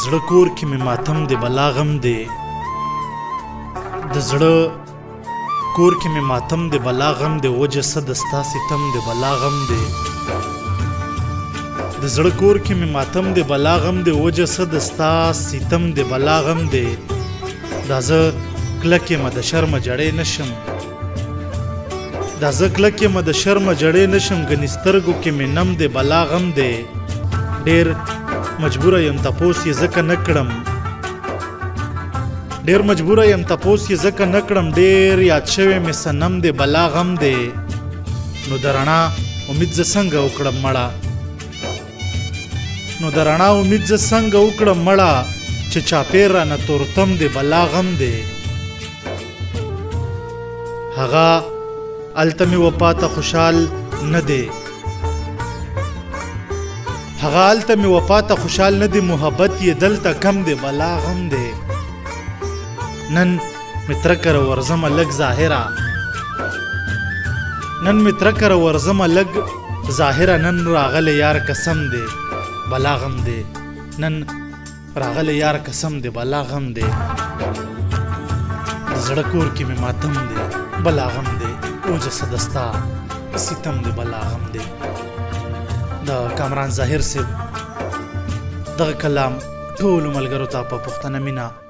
زړه کور کې مې ماتم دی بلا غم دی د زړه کور کې مې ماتم دی بلا غم دی وجه څه د ستا ستم دی بلا غم دی د زړه کور کې مې ماتم دی بلا غم دی وجه څه د ستا ستم دی بلا غم دی دا زه کلک یم د شرمه جړې نشم دا زه کلک یم د شرمه جړې نشم ګنې سترګو کې مې نم دی بلا غم دی ډېر مجبوره یم تپوس یې ځکه نه کړم ډېر مجبوره یم تپوس یې ځکه نه کړم ډېر یاد شوی مې صنم دی بلا غم دی نو د رڼا امید زه څنګه وکړم مړه نو د رڼا امید زه څنګه وکړم مړه چې چاپېر رانه تورتم دی بلا غم دی هغه هلته مې وفا ته خوشحال نه دی هغه هلته مې وفا ته خوشحال نه دی محبت یې دلته کم دی بلا غم دی نن مې ترکره ورځمه لږ ظاهره نن مې ترکره ورځمه لږ ظاهره نن راغلی یار قسم دی بلا غم دی نن راغلی یار قسم دی بلا غم دی زړه کور کې مې ماتم دی بلا غم دی اوجه څه د ستا ستم دی بلا غم دی د کامران ظاهر صاحب دغه کلام ټولو ملګرو ته په پښتنه مینه